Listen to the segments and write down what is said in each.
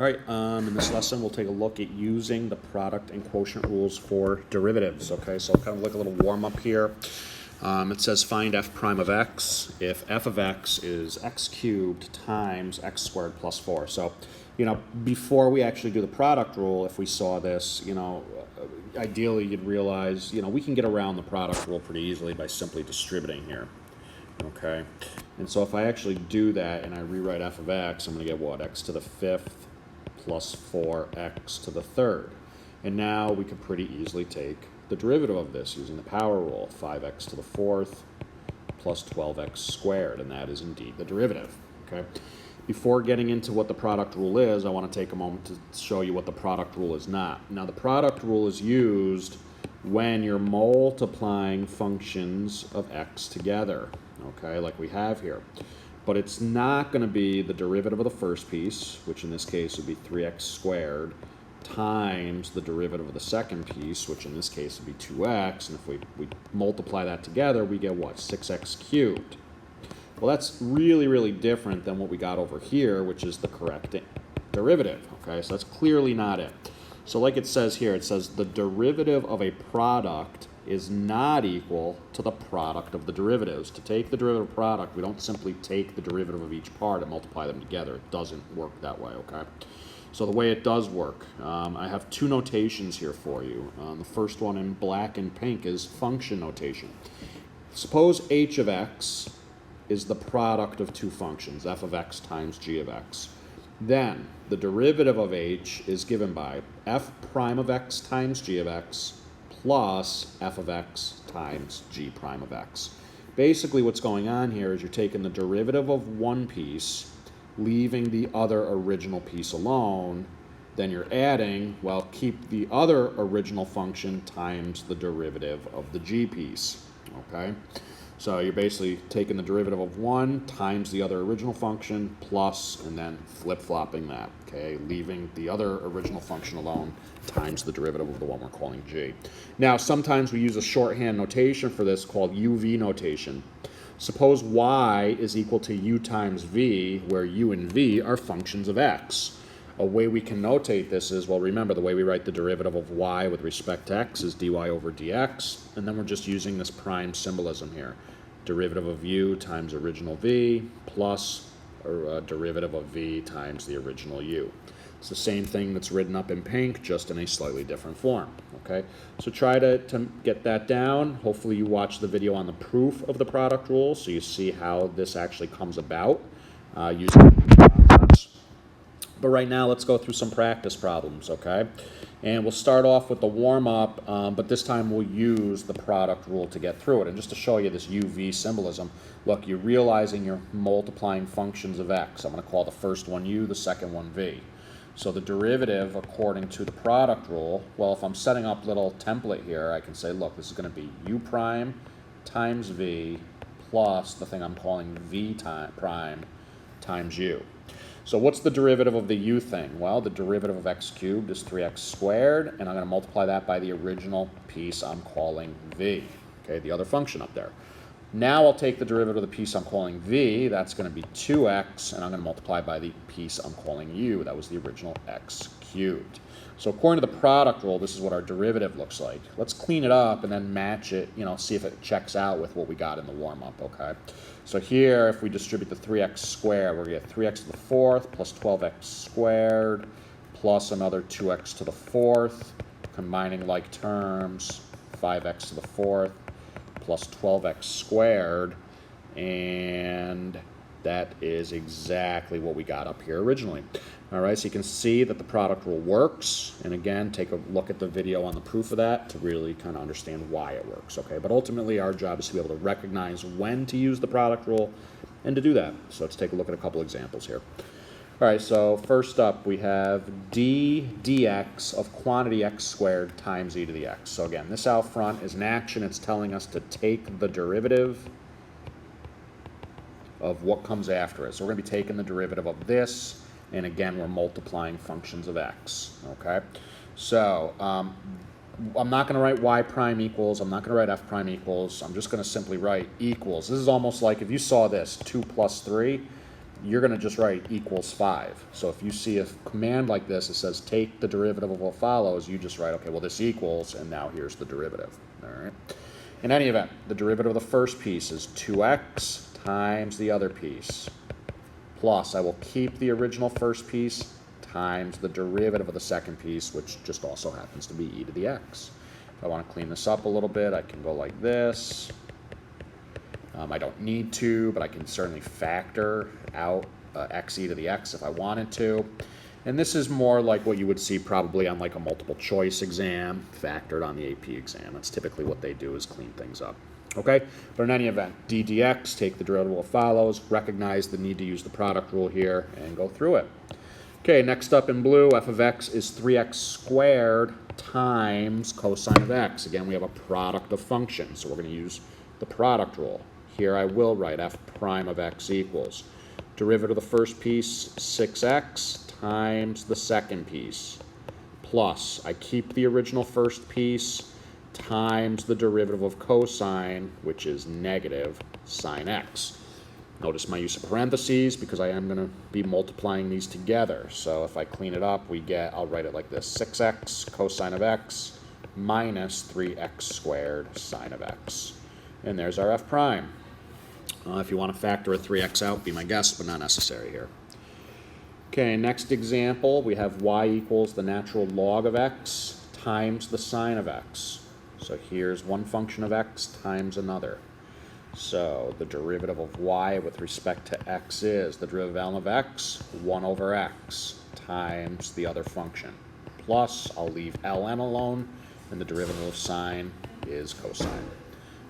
All right, in this lesson, we'll take a look at using the product and quotient rules for derivatives. Okay, so kind of like a little warm-up here. It says find f prime of x if f of x is x cubed times x squared plus 4. So, before we actually do the product rule, if we saw this, ideally you'd realize, we can get around the product rule pretty easily by simply distributing here. Okay, and so if I actually do that and I rewrite f of x, I'm going to get what? X to the fifth plus 4x to the third. And now we could pretty easily take the derivative of this using the power rule, 5x to the fourth plus 12x squared, and that is indeed the derivative. Okay. Before getting into what the product rule is, I want to take a moment to show you what the product rule is not. Now, the product rule is used when you're multiplying functions of x together, okay, like we have here. But it's not going to be the derivative of the first piece, which in this case would be 3x squared, times the derivative of the second piece, which in this case would be 2x. And if we multiply that together, we get what? 6x cubed. Well, that's really, really different than what we got over here, which is the correct derivative. Okay, so that's clearly not it. So like it says here, it says the derivative of a product is not equal to the product of the derivatives. To take the derivative of product, we don't simply take the derivative of each part and multiply them together. It doesn't work that way, okay? So the way it does work, I have two notations here for you. The first one in black and pink is function notation. Suppose h of x is the product of two functions, f of x times g of x. Then the derivative of h is given by f prime of x times g of x plus f of x times g prime of x. Basically what's going on here is you're taking the derivative of one piece, leaving the other original piece alone, then you're adding, well, keep the other original function times the derivative of the g piece, okay? So you're basically taking the derivative of one times the other original function plus, and then flip-flopping that, okay? Leaving the other original function alone times the derivative of the one we're calling g. Now, sometimes we use a shorthand notation for this called UV notation. Suppose y is equal to u times v, where u and v are functions of x. A way we can notate this is, well, remember the way we write the derivative of y with respect to x is dy over dx, and then we're just using this prime symbolism here. Derivative of u times original v plus derivative of v times the original u. It's the same thing that's written up in pink, just in a slightly different form, okay? So try to get that down. Hopefully you watch the video on the proof of the product rule so you see how this actually comes about using process. But right now, let's go through some practice problems, okay? And we'll start off with the warm-up, but this time we'll use the product rule to get through it. And just to show you this UV symbolism, look, you're realizing you're multiplying functions of x. I'm going to call the first one u, the second one v. So the derivative, according to the product rule, well, if I'm setting up a little template here, I can say, look, this is going to be u prime times v plus the thing I'm calling v prime times u. So what's the derivative of the u thing? Well, the derivative of x cubed is 3x squared, and I'm going to multiply that by the original piece I'm calling v, okay, the other function up there. Now I'll take the derivative of the piece I'm calling v, that's going to be 2x, and I'm going to multiply by the piece I'm calling u, that was the original x cubed. So according to the product rule, this is what our derivative looks like. Let's clean it up and then match it, see if it checks out with what we got in the warm-up, okay? So here, if we distribute the 3x squared, we're going to get 3x to the fourth plus 12x squared plus another 2x to the fourth, combining like terms, 5x to the fourth plus 12x squared, and that is exactly what we got up here originally. All right, so you can see that the product rule works, and again, take a look at the video on the proof of that to really kind of understand why it works, okay? But ultimately, our job is to be able to recognize when to use the product rule and to do that. So let's take a look at a couple examples here. All right, so first up, we have d dx of quantity x squared times e to the x. So again, this out front is an action. It's telling us to take the derivative of what comes after it. So we're going to be taking the derivative of this, and again, we're multiplying functions of x, okay? So I'm not going to write y prime equals. I'm not going to write f prime equals. I'm just going to simply write equals. This is almost like if you saw this, 2 plus 3. you're going to just write equals 5. So if you see a command like this, it says take the derivative of what follows, you just write, okay, well, this equals, and now here's the derivative. All right. In any event, the derivative of the first piece is 2x times the other piece, plus I will keep the original first piece times the derivative of the second piece, which just also happens to be e to the x. If I want to clean this up a little bit, I can go like this. I don't need to, but I can certainly factor out x e to the x if I wanted to. And this is more like what you would see probably on like a multiple choice exam, factored on the AP exam. That's typically what they do, is clean things up. Okay, but in any event, d dx, take the derivative of what follows, recognize the need to use the product rule here, and go through it. Okay, next up in blue, f of x is 3x squared times cosine of x. Again, we have a product of functions, so we're going to use the product rule. Here I will write f prime of x equals derivative of the first piece, 6x, times the second piece, plus I keep the original first piece, times the derivative of cosine, which is negative sine x. Notice my use of parentheses because I am going to be multiplying these together. So if I clean it up, we get, I'll write it like this, 6x cosine of x minus 3x squared sine of x. And there's our f prime. If you want to factor a 3x out, be my guest, but not necessary here. Okay, next example, we have y equals the natural log of x times the sine of x. So here's one function of x times another. So the derivative of y with respect to x is the derivative of ln of x, 1 over x, times the other function. Plus, I'll leave ln alone, and the derivative of sine is cosine.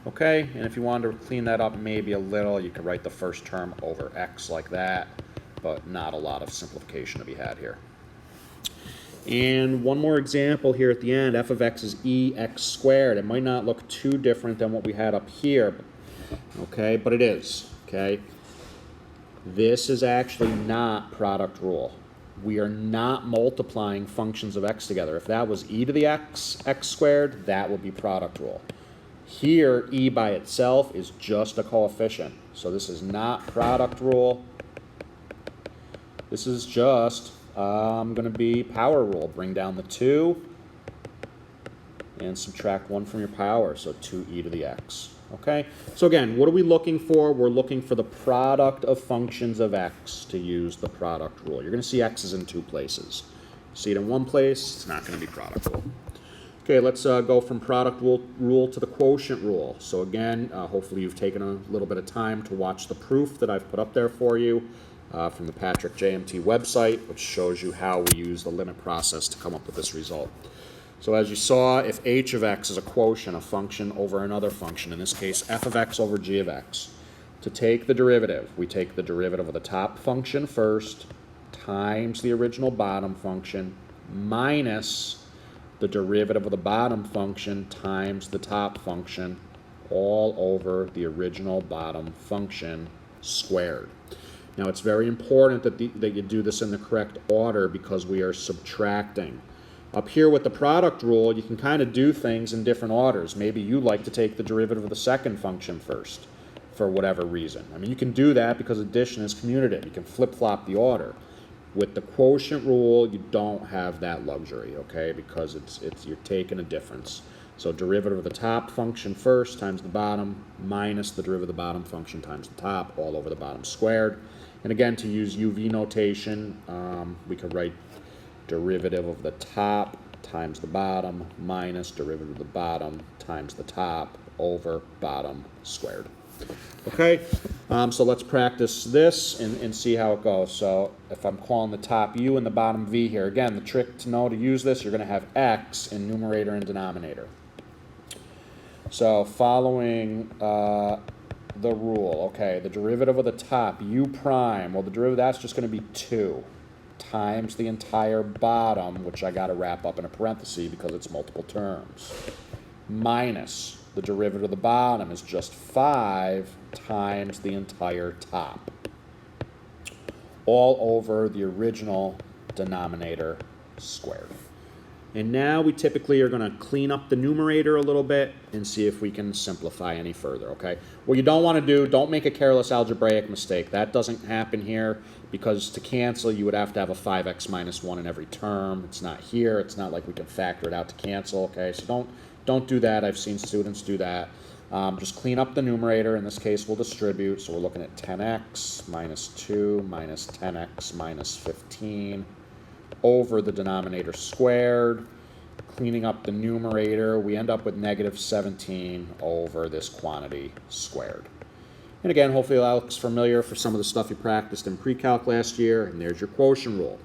Okay, and if you wanted to clean that up maybe a little, you could write the first term over x like that, but not a lot of simplification to be had here. And one more example here at the end, f of x is ex squared. It might not look too different than what we had up here, okay, but it is, okay? This is actually not product rule. We are not multiplying functions of x together. If that was e to the x squared, that would be product rule. Here, e by itself is just a coefficient. So this is not product rule. This is just going to be power rule. Bring down the 2 and subtract 1 from your power. So 2e to the x. Okay? So again, what are we looking for? We're looking for the product of functions of x to use the product rule. You're going to see x's in 2 places. See it in one place, it's not going to be product rule. Okay, let's go from product rule to the quotient rule. So again, hopefully you've taken a little bit of time to watch the proof that I've put up there for you from the Patrick JMT website, which shows you how we use the limit process to come up with this result. So as you saw, if h of x is a quotient, a function over another function, in this case f of x over g of x, to take the derivative, we take the derivative of the top function first, times the original bottom function, minus the derivative of the bottom function times the top function, all over the original bottom function squared. Now it's very important that you do this in the correct order because we are subtracting. Up here with the product rule, you can kind of do things in different orders. Maybe you like to take the derivative of the second function first for whatever reason. I mean, you can do that because addition is commutative. You can flip-flop the order. With the quotient rule, you don't have that luxury, okay, because you're taking a difference. So derivative of the top function first times the bottom minus the derivative of the bottom function times the top, all over the bottom squared. And again, to use UV notation, we could write derivative of the top times the bottom minus derivative of the bottom times the top over bottom squared. Okay, so let's practice this and see how it goes. So if I'm calling the top u and the bottom v here, again, the trick to know to use this, you're going to have x in numerator and denominator. So following the rule, okay, the derivative of the top, u prime, well, the derivative of that's just going to be 2 times the entire bottom, which I got to wrap up in a parenthesis because it's multiple terms, minus the derivative of the bottom is just 5 times the entire top, all over the original denominator squared. And now we typically are going to clean up the numerator a little bit and see if we can simplify any further, okay? What you don't want to do, don't make a careless algebraic mistake. That doesn't happen here because to cancel, you would have to have a 5x minus 1 in every term. It's not here. It's not like we can factor it out to cancel, okay? So don't do that. I've seen students do that. Just clean up the numerator. In this case, we'll distribute. So we're looking at 10x minus 2 minus 10x minus 15 over the denominator squared. Cleaning up the numerator, we end up with negative 17 over this quantity squared. And again, hopefully that looks familiar for some of the stuff you practiced in pre-calc last year, and there's your quotient rule.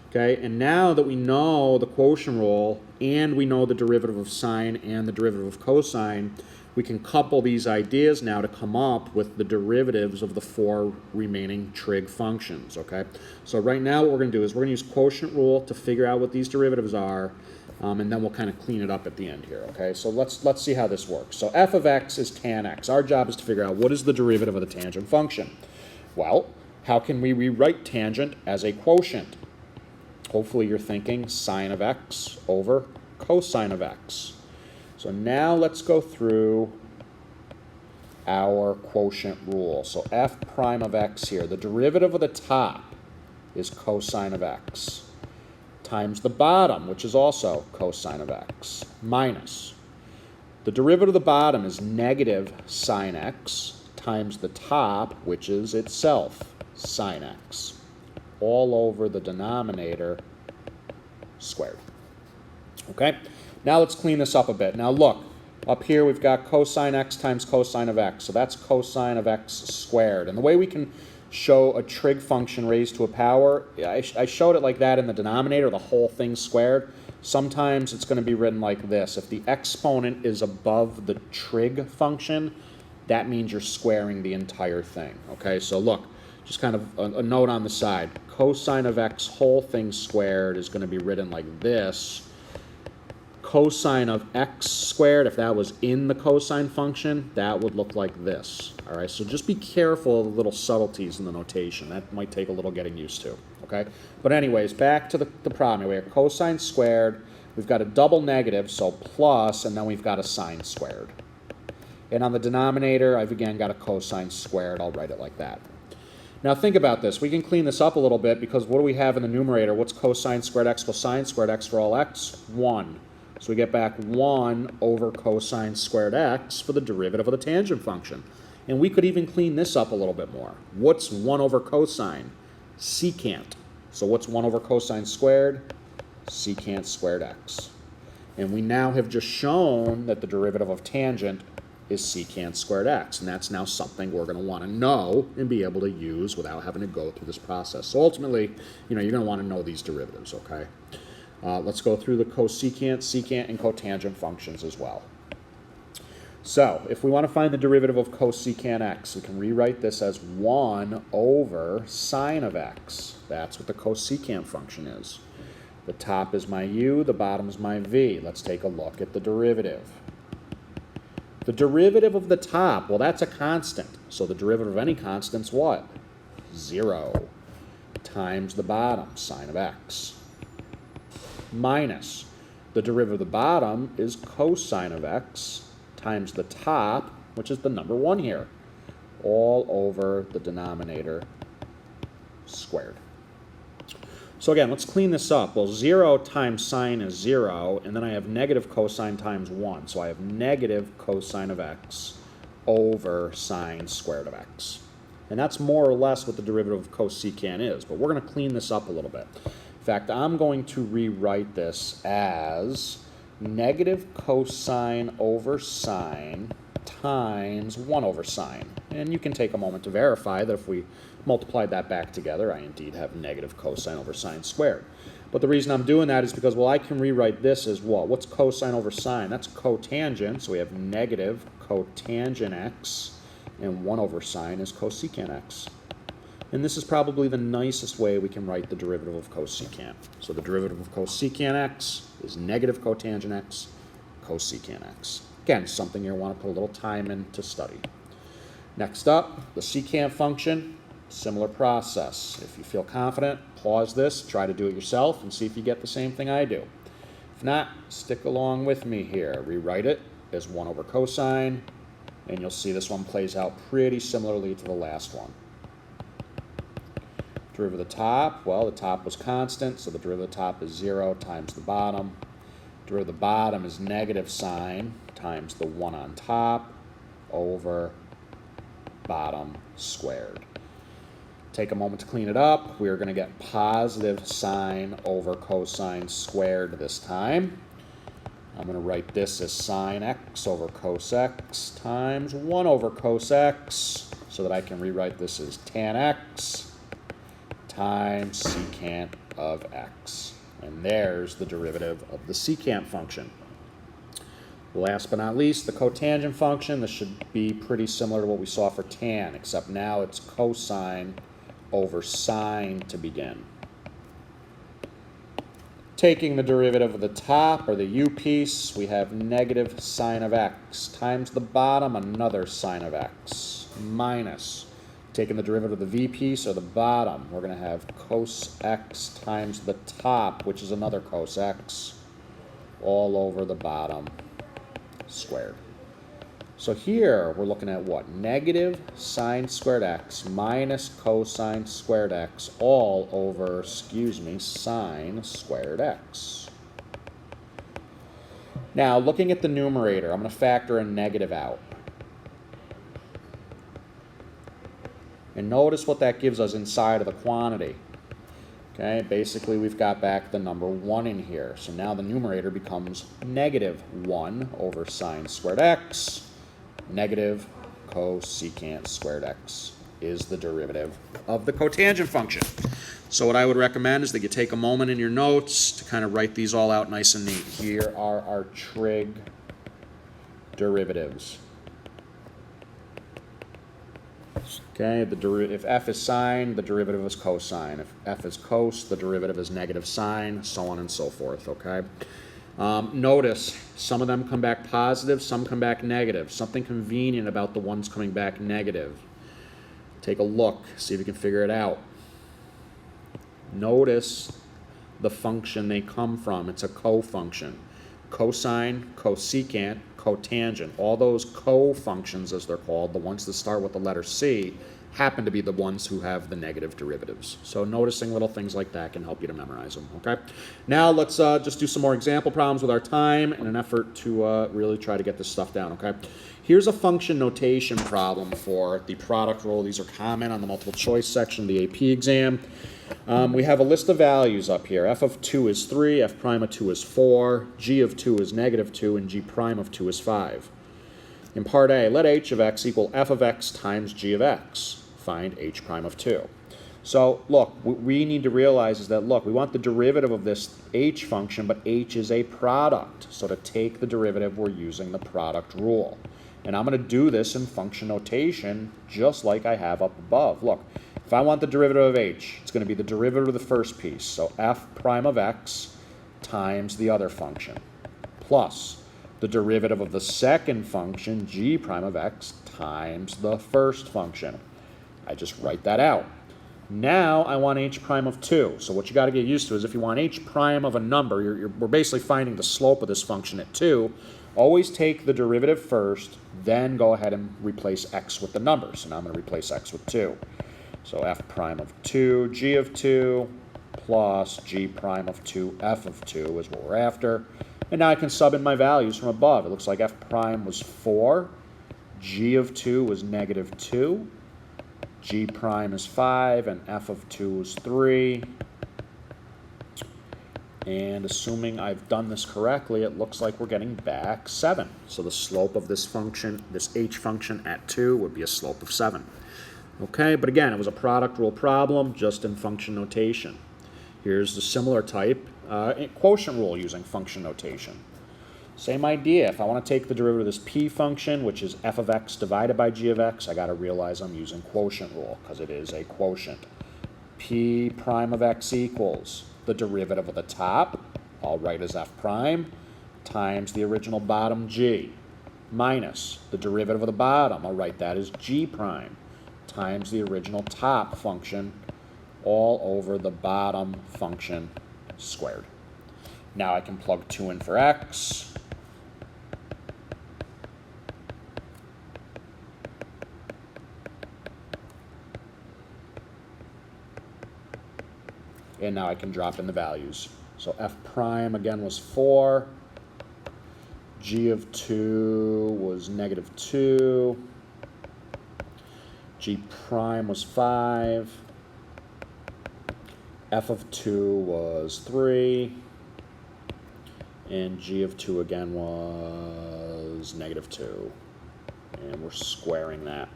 Okay, and now that we know the quotient rule and we know the derivative of sine and the derivative of cosine, we can couple these ideas now to come up with the derivatives of the 4 remaining trig functions, okay? So right now what we're going to do is we're going to use quotient rule to figure out what these derivatives are, and then we'll kind of clean it up at the end here, okay? So let's see how this works. So f of x is tan x. Our job is to figure out what is the derivative of the tangent function. Well, how can we rewrite tangent as a quotient? Hopefully you're thinking sine of x over cosine of x. So now let's go through our quotient rule. So f prime of x here, the derivative of the top is cosine of x, times the bottom, which is also cosine of x, minus. The derivative of the bottom is negative sine x, times the top, which is itself sine x, all over the denominator squared. Okay? Now let's clean this up a bit. Now look, up here we've got cosine x times cosine of x. So that's cosine of x squared. And the way we can show a trig function raised to a power, I showed it like that in the denominator, the whole thing squared. Sometimes it's going to be written like this. If the exponent is above the trig function, that means you're squaring the entire thing. Okay, so look, just kind of a note on the side. Cosine of x whole thing squared is going to be written like this. Cosine of x squared, if that was in the cosine function, that would look like this. All right, so just be careful of the little subtleties in the notation. That might take a little getting used to, okay? But anyways, back to the problem here. We have cosine squared. We've got a double negative, so plus, and then we've got a sine squared. And on the denominator, I've again got a cosine squared. I'll write it like that. Now think about this. We can clean this up a little bit because what do we have in the numerator? What's cosine squared x cosine squared x for all x? 1. So we get back 1 over cosine squared x for the derivative of the tangent function. And we could even clean this up a little bit more. What's 1 over cosine? Secant. So what's 1 over cosine squared? Secant squared x. And we now have just shown that the derivative of tangent is secant squared x. And that's now something we're going to want to know and be able to use without having to go through this process. So ultimately, you're going to want to know these derivatives, okay? Let's go through the cosecant, secant, and cotangent functions as well. So, if we want to find the derivative of cosecant x, we can rewrite this as 1 over sine of x. That's what the cosecant function is. The top is my u, the bottom is my v. Let's take a look at the derivative. The derivative of the top, well, that's a constant. So the derivative of any constant's what? 0 times the bottom, sine of x. Minus the derivative of the bottom is cosine of x times the top, which is the number 1 here, all over the denominator squared. So again, let's clean this up. Well, 0 times sine is 0, and then I have negative cosine times 1. So I have negative cosine of x over sine squared of x. And that's more or less what the derivative of cosecant is, but we're going to clean this up a little bit. In fact, I'm going to rewrite this as negative cosine over sine times 1 over sine. And you can take a moment to verify that if we multiplied that back together, I indeed have negative cosine over sine squared. But the reason I'm doing that is because, well, I can rewrite this as what? What's cosine over sine? That's cotangent, so we have negative cotangent x, and 1 over sine is cosecant x. And this is probably the nicest way we can write the derivative of cosecant. So the derivative of cosecant x is negative cotangent x, cosecant x. Again, something you want to put a little time in to study. Next up, the secant function, similar process. If you feel confident, pause this, try to do it yourself, and see if you get the same thing I do. If not, stick along with me here. Rewrite it as 1 over cosine, and you'll see this one plays out pretty similarly to the last one. Derivative of the top, well, the top was constant, so the derivative of the top is 0 times the bottom. Derivative of the bottom is negative sine times the 1 on top over bottom squared. Take a moment to clean it up. We're going to get positive sine over cosine squared this time. I'm going to write this as sine x over cos x times 1 over cos x, so that I can rewrite this as tan x times secant of x. And there's the derivative of the secant function. Last but not least, the cotangent function. This should be pretty similar to what we saw for tan, except now it's cosine over sine to begin. Taking the derivative of the top, or the u piece, we have negative sine of x times the bottom, another sine of x, minus. Taking the derivative of the v piece, or the bottom, we're going to have cos x times the top, which is another cos x, all over the bottom squared. So here we're looking at what? Negative sine squared x minus cosine squared x all over, sine squared x. Now looking at the numerator, I'm going to factor a negative out. And notice what that gives us inside of the quantity. Okay, basically we've got back the number 1 in here. So now the numerator becomes negative 1 over sine squared x. Negative cosecant squared x is the derivative of the cotangent function. So what I would recommend is that you take a moment in your notes to kind of write these all out nice and neat. Here are our trig derivatives. Okay, if f is sine, the derivative is cosine. If f is cos, the derivative is negative sine, so on and so forth, okay? Notice some of them come back positive, some come back negative. Something convenient about the ones coming back negative. Take a look, see if you can figure it out. Notice the function they come from. It's a co-function. Cosine, cosecant, cotangent. All those co-functions, as they're called, the ones that start with the letter C, happen to be the ones who have the negative derivatives. So noticing little things like that can help you to memorize them, okay? Now let's just do some more example problems with our time in an effort to really try to get this stuff down, okay? Here's a function notation problem for the product rule. These are common on the multiple choice section of the AP exam. We have a list of values up here. F of 2 is 3, F prime of 2 is 4, G of 2 is negative 2, and G prime of 2 is 5. In part A, let h of x equal f of x times g of x. Find h prime of 2. So look, what we need to realize is that, look, we want the derivative of this h function, but h is a product. So to take the derivative, we're using the product rule. And I'm going to do this in function notation just like I have up above. Look, if I want the derivative of h, it's going to be the derivative of the first piece. So f prime of x times the other function, plus the derivative of the second function, g prime of x, times the first function. I just write that out. Now I want h prime of 2. So what you got to get used to is if you want h prime of a number, we're basically finding the slope of this function at 2. Always take the derivative first, then go ahead and replace x with the number. So now I'm going to replace x with 2. So f prime of 2, g of 2, plus g prime of 2, f of 2 is what we're after. And now I can sub in my values from above. It looks like f prime was 4, g of 2 was negative 2, g prime is 5, and f of 2 is 3. And assuming I've done this correctly, it looks like we're getting back 7. So the slope of this function, this h function at 2, would be a slope of 7. Okay, but again, it was a product rule problem, just in function notation. Here's the similar type quotient rule using function notation. Same idea. If I want to take the derivative of this p function, which is f of x divided by g of x, I got to realize I'm using quotient rule because it is a quotient. P prime of x equals the derivative of the top, I'll write as f prime, times the original bottom g, minus the derivative of the bottom, I'll write that as g prime, times the original top function, all over the bottom function squared. Now I can plug 2 in for x. And now I can drop in the values. So f prime again was 4. G of 2 was -2. G prime was 5. F of 2 was 3. And G of 2 again was -2. And we're squaring that.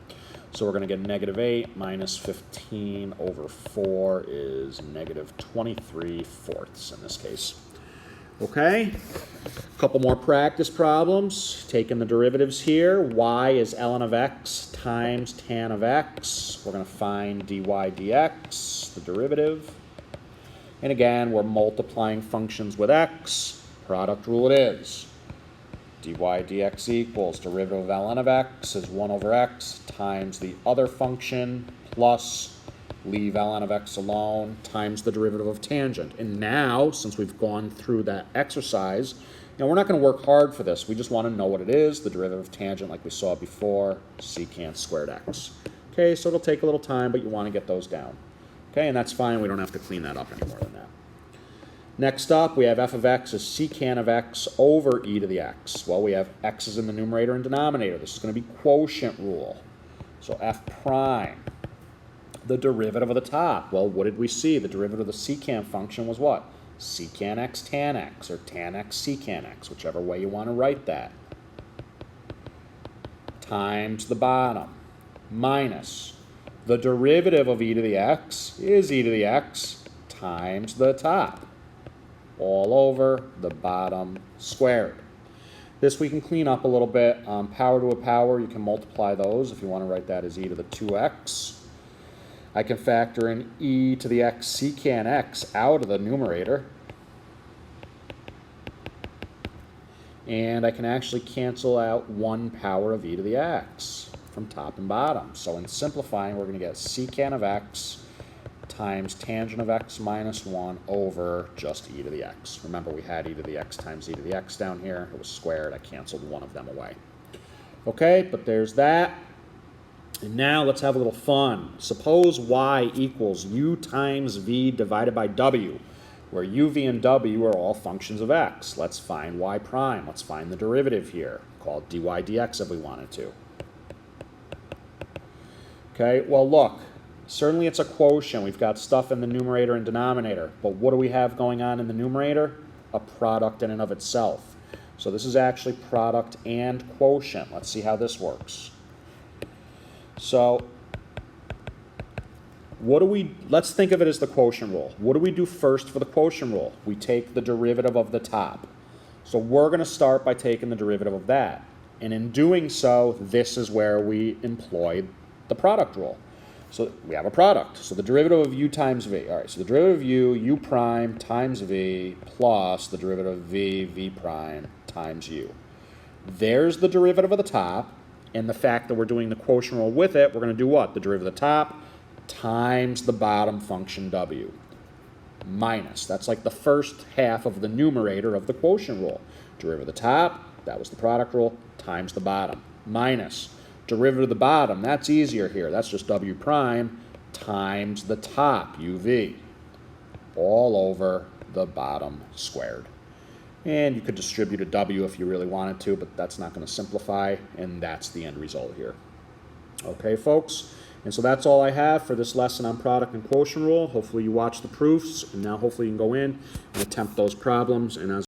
So we're going to get -8 minus 15 over 4 is -23/4 in this case. Okay, a couple more practice problems. Taking the derivatives here. Y is ln of x times tan of x. We're going to find dy dx, the derivative. And again, we're multiplying functions with x. Product rule it is. Dy dx equals derivative of ln of x is 1 over x times the other function plus leave ln of x alone times the derivative of tangent. And now, since we've gone through that exercise, we're not going to work hard for this. We just want to know what it is, the derivative of tangent like we saw before, secant squared x. Okay, so it'll take a little time, but you want to get those down. Okay, and that's fine. We don't have to clean that up any more than that. Next up, we have f of x is secant of x over e to the x. Well, we have x's in the numerator and denominator. This is going to be quotient rule. So f prime, the derivative of the top. Well, what did we see? The derivative of the secant function was what? Secant x tan x, or tan x secant x, whichever way you want to write that. Times the bottom, minus the derivative of e to the x is e to the x times the top, all over the bottom squared. This we can clean up a little bit. Power to a power, you can multiply those if you want to write that as e to the 2x. I can factor in e to the x secant x out of the numerator. And I can actually cancel out 1 power of e to the x from top and bottom. So in simplifying, we're going to get secant of x times tangent of x minus 1 over just e to the x. Remember, we had e to the x times e to the x down here. It was squared. I canceled one of them away. Okay, but there's that. And now let's have a little fun. Suppose y equals u times v divided by w, where u, v, and w are all functions of x. Let's find y prime. Let's find the derivative here, called dy dx if we wanted to. Okay, well look, certainly it's a quotient. We've got stuff in the numerator and denominator, but what do we have going on in the numerator? A product in and of itself. So this is actually product and quotient. Let's see how this works. So let's think of it as the quotient rule. What do we do first for the quotient rule? We take the derivative of the top. So we're going to start by taking the derivative of that. And in doing so, this is where we employ the product rule. So we have a product. So the derivative of u times v. All right, so the derivative of u prime times v plus the derivative of v prime times u. There's the derivative of the top. And the fact that we're doing the quotient rule with it, we're going to do what? The derivative of the top times the bottom function w. Minus. That's like the first half of the numerator of the quotient rule. Derivative of the top, that was the product rule, times the bottom. Minus. Derivative of the bottom, that's easier here. That's just w prime times the top, uv. All over the bottom squared. And you could distribute a w if you really wanted to, but that's not going to simplify, and that's the end result here. Okay, folks? And so that's all I have for this lesson on product and quotient rule. Hopefully you watch the proofs, and now hopefully you can go in and attempt those problems. And as